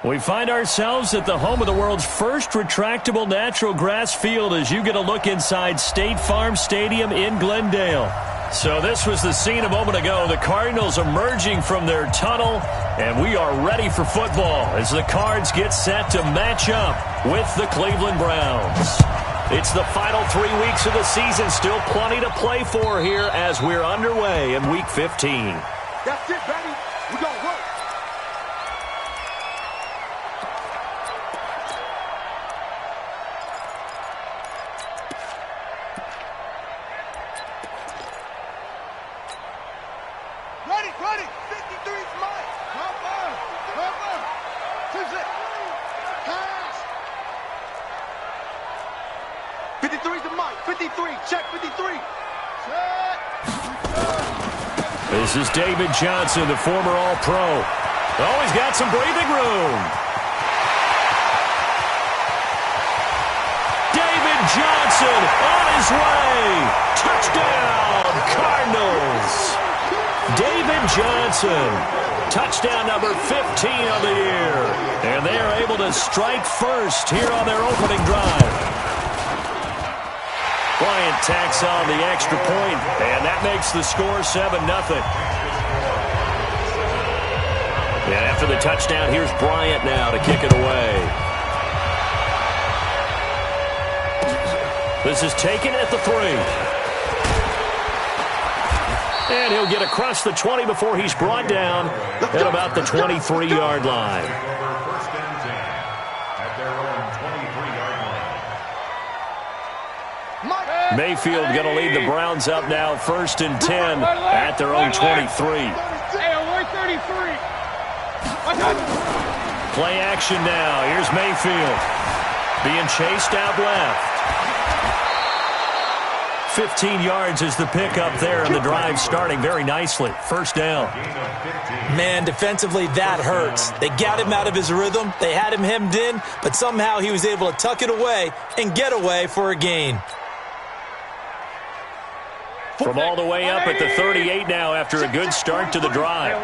We find ourselves at the home of the world's first retractable natural grass field as you get a look inside State Farm Stadium in Glendale. So this was the scene a moment ago. The Cardinals emerging from their tunnel, and we are ready for football as the Cards get set to match up with the Cleveland Browns. It's the final 3 weeks of the season. Still plenty to play for here as we're underway in Week 15. That's it, baby. We're going to work. Ready. 53's mine. Cover. Who's it? Pass. 53's the mic. 53. Check 53. Check. This is David Johnson, the former All-Pro. Oh, he's got some breathing room. David Johnson on his way. Touchdown, Cardinals. David Johnson, touchdown number 15 of the year. And they are able to strike first here on their opening drive. Bryant tacks on the extra point, and that makes the score 7-0. And after the touchdown, here's Bryant now to kick it away. This is taken at the 3. And he'll get across the 20 before he's brought down at about the 23-yard line. Mayfield going to lead the Browns up now, 1st and 10 at their own 23. Play action now. Here's Mayfield being chased out left. 15 yards is the pickup there, and the drive starting very nicely. 1st down. Man, defensively, that hurts. They got him out of his rhythm. They had him hemmed in, but somehow he was able to tuck it away and get away for a gain. From all the way up at the 38 now after a good start to the drive.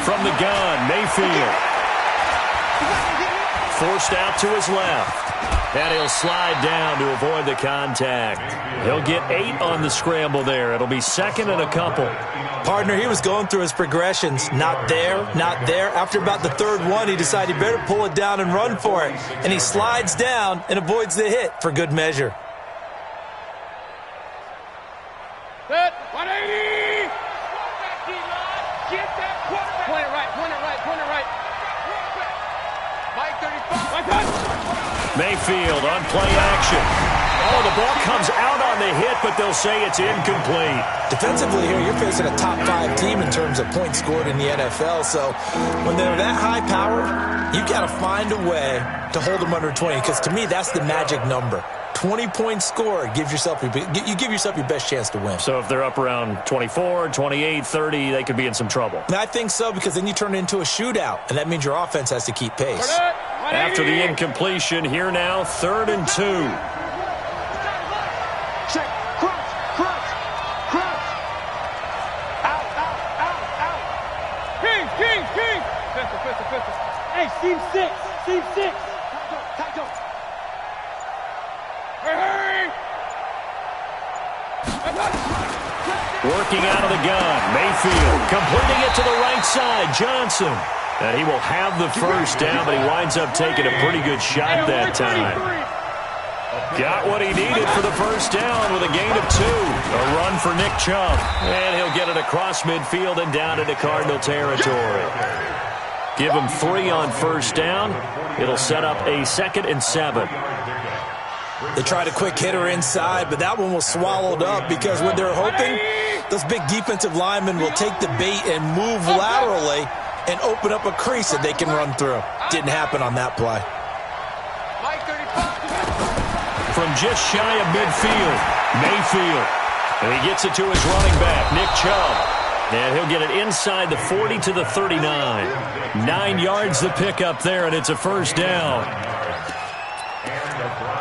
From the gun, Mayfield. Forced out to his left. And he'll slide down to avoid the contact. He'll get 8 on the scramble there. It'll be 2nd and a couple. Partner, he was going through his progressions. Not there. After about the 3rd one, he decided he better pull it down and run for it. And he slides down and avoids the hit for good measure. Set. 180. Get that quarterback. Point it right. Mike 35. Mayfield on play action. Oh, the ball comes out on the hit, but they'll say it's incomplete. Defensively here, you're facing a top 5 team in terms of points scored in the NFL. So when they're that high-powered, you got to find a way to hold them under 20. Because to me, that's the magic number. 20 points scored gives yourself your best chance to win. So if they're up around 24, 28, 30, they could be in some trouble. And I think so, because then you turn it into a shootout, and that means your offense has to keep pace. After the incompletion, here now, 3rd and 2. Check. Crunch. Out. King. Pistol. Hey, seam 6. Tight. Hurry. Working out of the gun. Mayfield completing it to the right side. Johnson. And he will have the 1st down, but he winds up taking a pretty good shot that time. Got what he needed for the 1st down with a gain of 2. A run for Nick Chubb. And he'll get it across midfield and down into Cardinal territory. Give him 3 on 1st down. It'll set up a 2nd and 7. They tried a quick hitter inside, but that one was swallowed up because when they're hoping, those big defensive linemen will take the bait and move laterally and open up a crease that they can run through. Didn't happen on that play. From just shy of midfield, Mayfield. And he gets it to his running back, Nick Chubb. And he'll get it inside the 40 to the 39. 9 yards the pickup there, and it's a 1st down.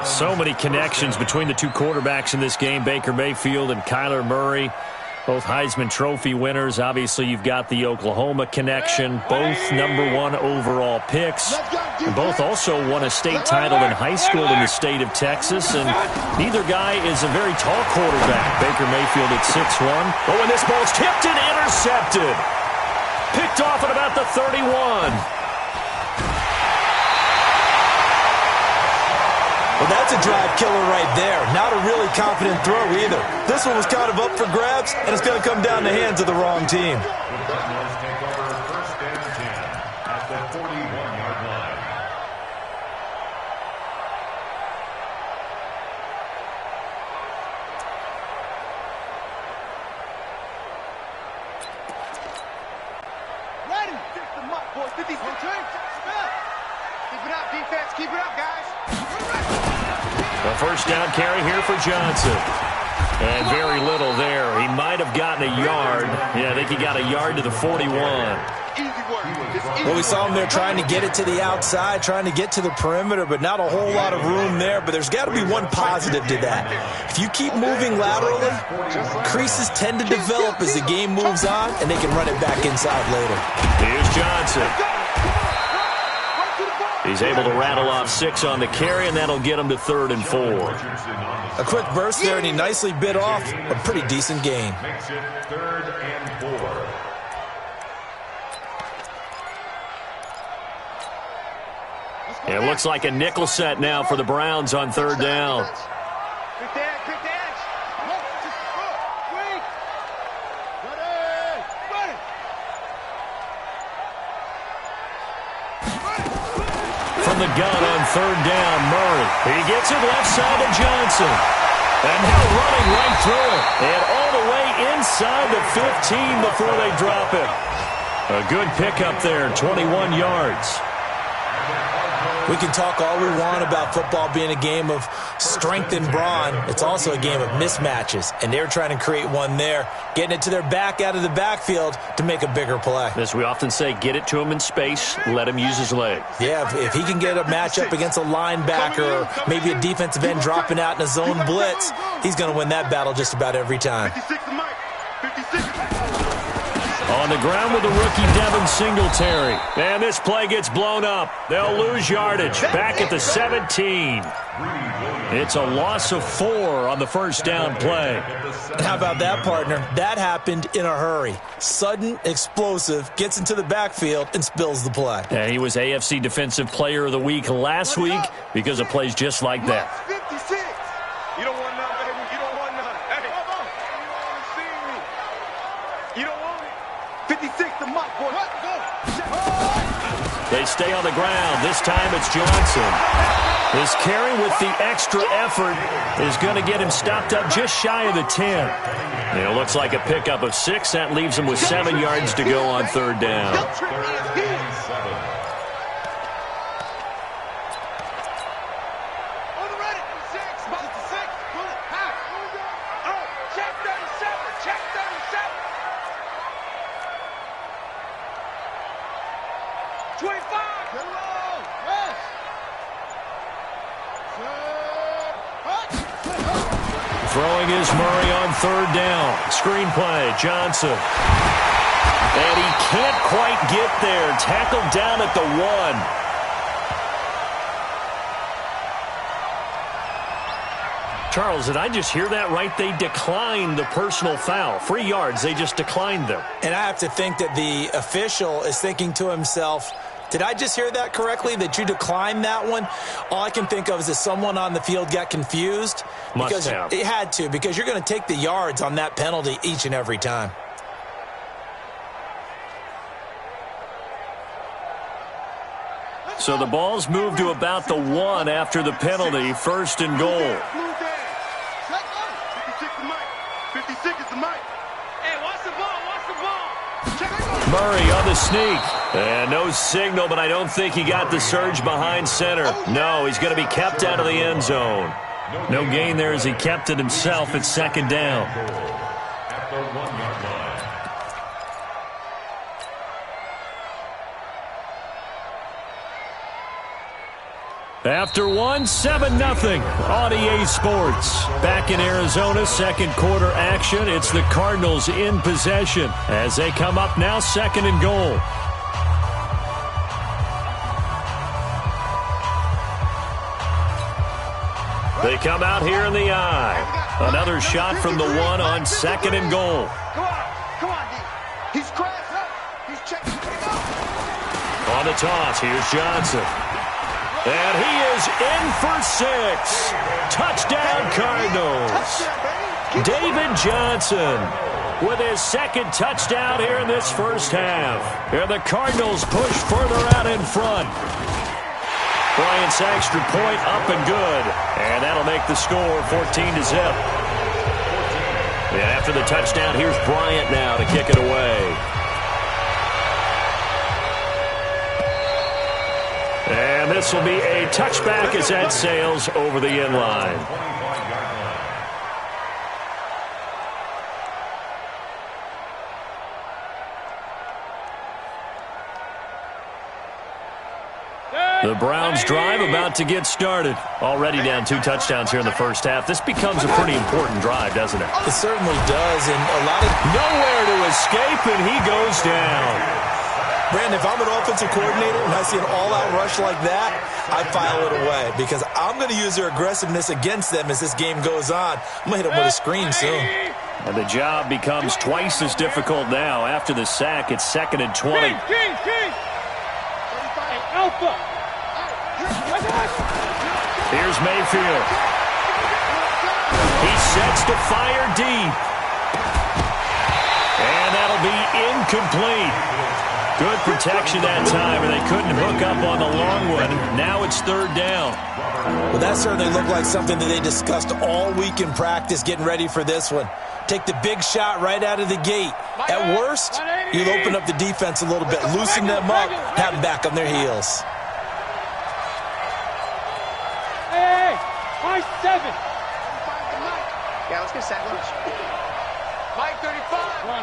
So many connections between the two quarterbacks in this game, Baker Mayfield and Kyler Murray. Both Heisman Trophy winners. Obviously, you've got the Oklahoma connection. Both #1 overall picks. And both also won a state title in high school in the state of Texas. And neither guy is a very tall quarterback. Baker Mayfield at 6'1". Oh, and this ball's tipped and intercepted. Picked off at about the 31. Well, that's a drive killer right there. Not a really confident throw either. This one was kind of up for grabs, and it's going to come down the hands of the wrong team. Take over first and 10 at the 41-yard line. Ready. Get the mic, boys. 50 Keep it up, defense. Keep it up, guys. The first down carry here for Johnson. And very little there. He might have gotten a yard. Yeah, I think he got a yard to the 41. Well, we saw him there trying to get it to the outside, trying to get to the perimeter, but not a whole lot of room there. But there's got to be one positive to that. If you keep moving laterally, creases tend to develop as the game moves on, and they can run it back inside later. Here's Johnson. He's able to rattle off 6 on the carry, and that'll get him to 3rd and 4. A quick burst there, and he nicely bit off a pretty decent gain. Makes it 3rd and 4. It looks like a nickel set now for the Browns on 3rd down. Quick dash, quick dash. From the gun on 3rd down, Murray. He gets it left side to Johnson. And now running right through it. And all the way inside the 15 before they drop it. A good pickup there, 21 yards. We can talk all we want about football being a game of strength and brawn. It's also a game of mismatches, and they're trying to create one there, getting it to their back out of the backfield to make a bigger play. As we often say, get it to him in space, let him use his leg. Yeah, if he can get a matchup against a linebacker or maybe a defensive end dropping out in a zone blitz, he's going to win that battle just about every time. 56 to Mike. 56. On the ground with the rookie Devin Singletary. And this play gets blown up. They'll lose yardage. Back at the 17. It's a loss of 4 on the first down play. How about that, partner? That happened in a hurry. Sudden, explosive, gets into the backfield and spills the play. And he was AFC Defensive Player of the Week last week because of plays just like that. 56. You don't want none, baby. You don't want none. Hey, come on. You don't want it. 56 to Mike, boy. They stay on the ground. This time it's Johnson. His carry with the extra effort is going to get him stopped up just shy of the 10. It looks like a pickup of 6. That leaves him with 7 yards to go on 3rd down. Throwing is Murray on 3rd down. Screen play, Johnson. And he can't quite get there. Tackled down at the 1. Charles, did I just hear that right? They declined the personal foul. 3 yards, they just declined them. And I have to think that the official is thinking to himself, did I just hear that correctly, that you declined that one? All I can think of is that someone on the field got confused. Must have. It had to, because you're going to take the yards on that penalty each and every time. So the ball's moved to about the 1 after the penalty. 1st and goal. 56 to Mike. 56 is to Mike. Hey, watch the ball. Watch the ball. Murray on the sneak. And no signal, but I don't think he got the surge behind center. No, he's going to be kept out of the end zone. No gain there as he kept it himself at 2nd down. At the 1-yard line. After one, 7-0 on EA Sports. Back in Arizona, second quarter action. It's the Cardinals in possession as they come up now, second and goal. They come out here in the eye. Another shot from the one on second and goal. Come on, D. He's crashed up. He's checking. On the toss, here's Johnson. And he is in for 6. Touchdown, Cardinals. David Johnson with his second touchdown here in this first half. And the Cardinals push further out in front. Bryant's extra point up and good. And that'll make the score 14-0. And after the touchdown, here's Bryant now to kick it away. And this will be a touchback as that sails over the end line. The Browns drive about to get started. Already down 2 touchdowns here in the first half. This becomes a pretty important drive, doesn't it? It certainly does, and a lot of nowhere to escape, and he goes down. Brandon, if I'm an offensive coordinator and I see an all-out rush like that, I file it away because I'm going to use their aggressiveness against them as this game goes on. I'm going to hit them with a screen soon. And the job becomes twice as difficult now. After the sack, it's 2nd and 20. Alpha. Here's Mayfield. He sets to fire deep. And that'll be incomplete. Good protection that time, and they couldn't hook up on the long one. Now it's 3rd down. Well, that certainly looked like something that they discussed all week in practice getting ready for this one. Take the big shot right out of the gate. At worst, you'll open up the defense a little bit, loosen them up, have them back on their heels. Hey, Mike 7. Yeah, let's get set. Mike 35. Run.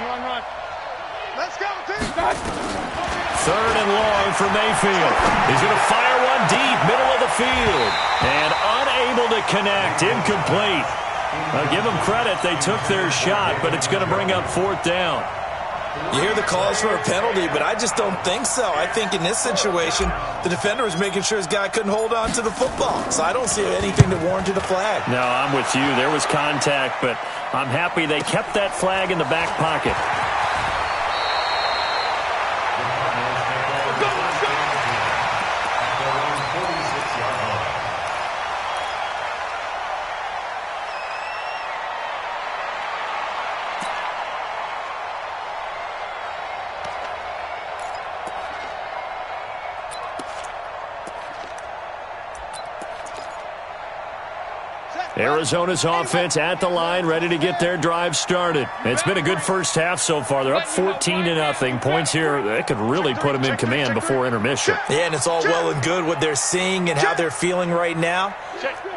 Let's go, team. 3rd and long for Mayfield. He's going to fire one deep, middle of the field. And unable to connect, incomplete. I'll give them credit. They took their shot, but it's going to bring up 4th down. You hear the calls for a penalty, but I just don't think so. I think in this situation, the defender was making sure his guy couldn't hold on to the football. So I don't see anything that warranted a flag. No, I'm with you. There was contact, but I'm happy they kept that flag in the back pocket. Arizona's offense at the line, ready to get their drive started. It's been a good first half so far. They're up 14-0. Points here, that could really put them in command before intermission. Yeah, and it's all well and good what they're seeing and how they're feeling right now.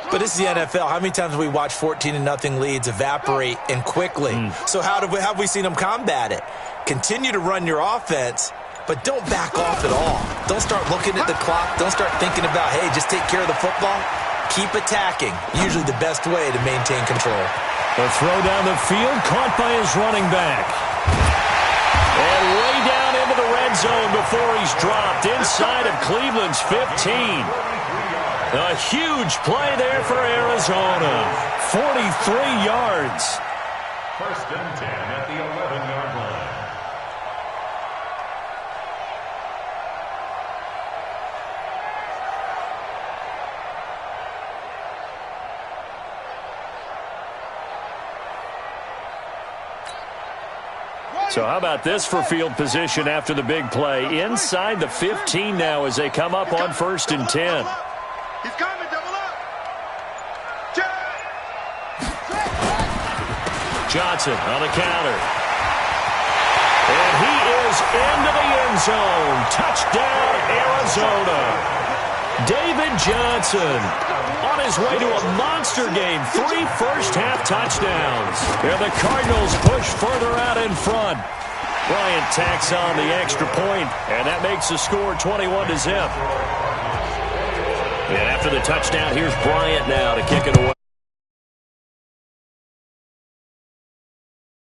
But this is the NFL. How many times have we watched 14-0 leads evaporate and quickly? So how have we seen them combat it? Continue to run your offense, but don't back off at all. Don't start looking at the clock. Don't start thinking about, hey, just take care of the football. Keep attacking. Usually the best way to maintain control. The throw down the field, caught by his running back. And way down into the red zone before he's dropped inside of Cleveland's 15. A huge play there for Arizona. 43 yards. 1st and 10 at the 11-yard line. So how about this for field position after the big play? Inside the 15 now as they come up on 1st and 10. He's coming, double up. Johnson on the counter. And he is into the end zone. Touchdown, Arizona. David Johnson on his way to a monster game. 3 first-half touchdowns. And the Cardinals push further out in front. Bryant tacks on the extra point, and that makes the score 21-0. And after the touchdown, here's Bryant now to kick it away.